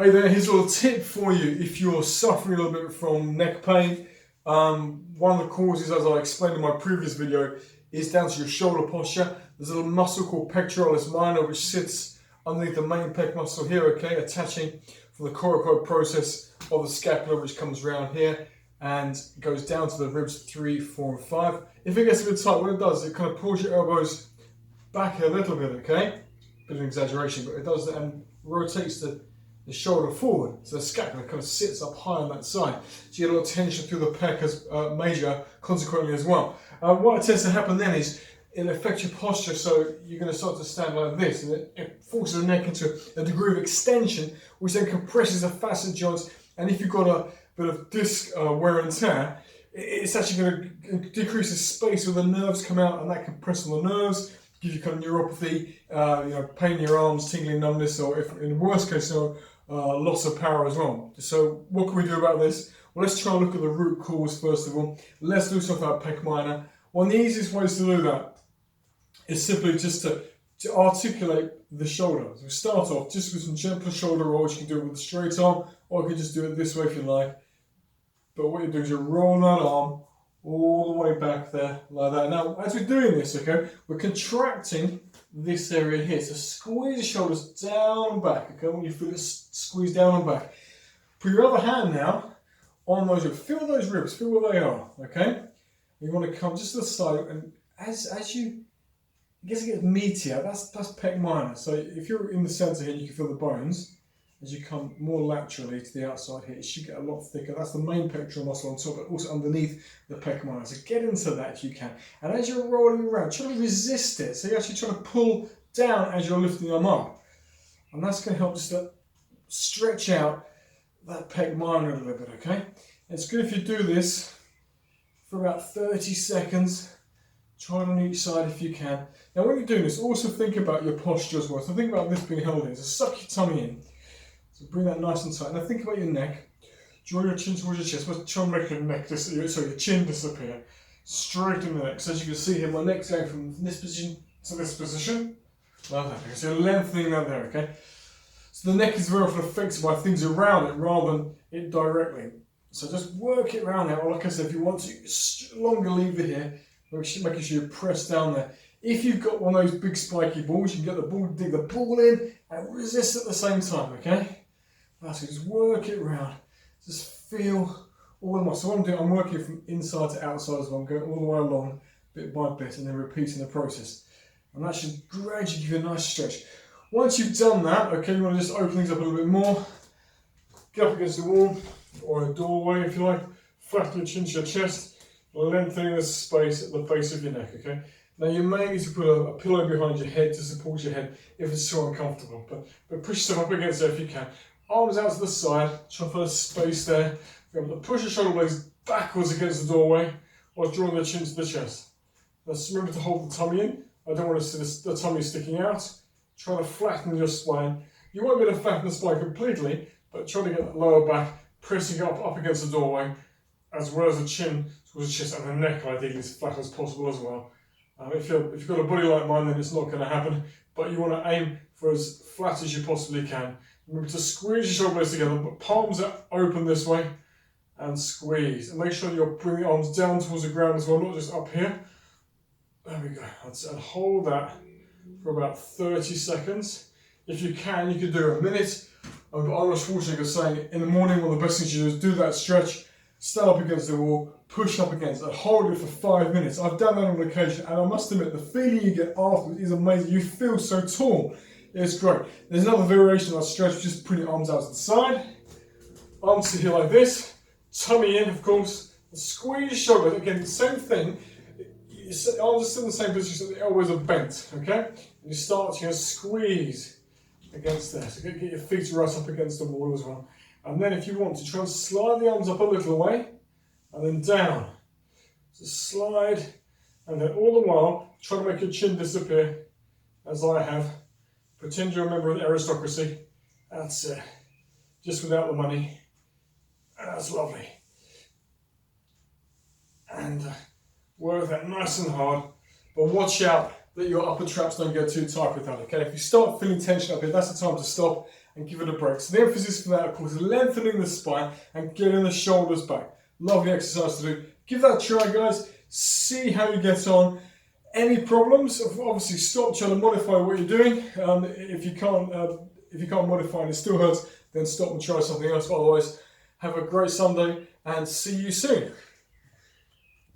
Hey there, here's a little tip for you if you're suffering a little bit from neck pain. One of the causes, as I explained in my previous video, is down to your shoulder posture. There's a little muscle called pectoralis minor which sits underneath the main pec muscle here, okay, attaching from the coracoid process of the scapula, which comes around here and goes down to the ribs 3, 4 and 5. If it gets a bit tight, what it does, it kind of pulls your elbows back a little bit, okay? Bit of an exaggeration, but it does that and rotates the shoulder forward, so the scapula kind of sits up high on that side. So you get a lot of tension through the pec as major, consequently as well. What tends to happen then is it affects your posture, so you're going to start to stand like this, and it forces the neck into a degree of extension, which then compresses the facet joints. And if you've got a bit of disc wear and tear, it's actually going to decrease the space where the nerves come out, and that can press on the nerves, give you kind of neuropathy, pain in your arms, tingling, numbness, or if in the worst case, loss of power as well. So what can we do about this? Well, let's try and look at the root cause first of all. Let's loosen off that pec minor. One of the easiest ways to do that is simply just to articulate the shoulder. So we start off just with some gentle shoulder rolls. You can do it with a straight arm, or you can just do it this way if you like. But what you do is you roll that arm all the way back there like that. Now, as we're doing this, okay, we're contracting this area here. So squeeze the shoulders down and back, okay, when you feel it squeeze down and back. Put your other hand now on those ribs. Feel those ribs, feel where they are, okay? You want to come just to the side, and as you, I guess it gets meatier, that's pec minor. So if you're in the center here, you can feel the bones. As you come more laterally to the outside here, it should get a lot thicker. That's the main pectoral muscle on top, but also underneath the pec minor. So get into that if you can. And as you're rolling around, try to resist it. So you're actually trying to pull down as you're lifting them up. And that's going to help just to stretch out that pec minor a little bit, okay? It's good if you do this for about 30 seconds. Try it on each side if you can. Now when you're doing this, also think about your posture as well. So think about this being held in. So suck your tummy in. So bring that nice and tight. Now think about your neck. Draw your chin towards your chest. But try and make your neck your chin disappear. Straight in the neck. So as you can see here, my neck's going from this position to this position. Like that. Okay? So you're lengthening that there, okay? So the neck is very often affected by things around it rather than it directly. So just work it around there. Or like I said, if you want to longer lever here, making sure you press down there. If you've got one of those big spiky balls, you can get the ball, dig the ball in and resist at the same time, okay? That's it, just work it around. Just feel all the muscle. So what I'm doing, I'm working from inside to outside as well. I'm going all the way along, bit by bit, and then repeating the process. And that should gradually give you a nice stretch. Once you've done that, okay, you want to just open things up a little bit more. Get up against the wall, or a doorway if you like. Flatten your chin to your chest, lengthening the space at the base of your neck, okay? Now you may need to put a pillow behind your head to support your head if it's so uncomfortable, but push yourself up against it if you can. Arms out to the side, try to find a space there. You're able to push your shoulder blades backwards against the doorway while drawing the chin to the chest. Now remember to hold the tummy in. I don't want to see the tummy sticking out. Try to flatten your spine. You won't be able to flatten the spine completely, but try to get that lower back, pressing up against the doorway, as well as the chin towards the chest, and the neck ideally as flat as possible as well. If you've got a body like mine, then it's not going to happen, but you want to aim for as flat as you possibly can. Remember to squeeze your shoulder blades together, but palms are open this way, and squeeze. And make sure you're bringing the arms down towards the ground as well, not just up here. There we go. And hold that for about 30 seconds. If you can, you could do a minute. Arnold Schwarzenegger was saying in the morning, one of the best things you do is do that stretch, stand up against the wall, push up against it, hold it for 5 minutes. I've done that on occasion, and I must admit, the feeling you get afterwards is amazing. You feel so tall. It's great. There's another variation of stretch, just putting your arms out to the side. Arms to here like this. Tummy in, of course. Squeeze your shoulder. Again, same thing. Your arms are still in the same position, so the elbows are bent, okay? And you start to squeeze against there. So get your feet right up against the wall as well. And then if you want to, try and slide the arms up a little way, and then down. So slide, and then all the while, try to make your chin disappear, as I have. Pretend you're a member of the aristocracy. That's it. Just without the money. That's lovely. And work that nice and hard. But watch out that your upper traps don't get too tight with that, okay? If you start feeling tension up here, that's the time to stop and give it a break. So the emphasis for that, of course, is lengthening the spine and getting the shoulders back. Lovely exercise to do. Give that a try, guys. See how you get on. Any problems? Obviously, stop trying to modify what you're doing. If you can't modify and it still hurts, then stop and try something else. Otherwise, have a great Sunday and see you soon.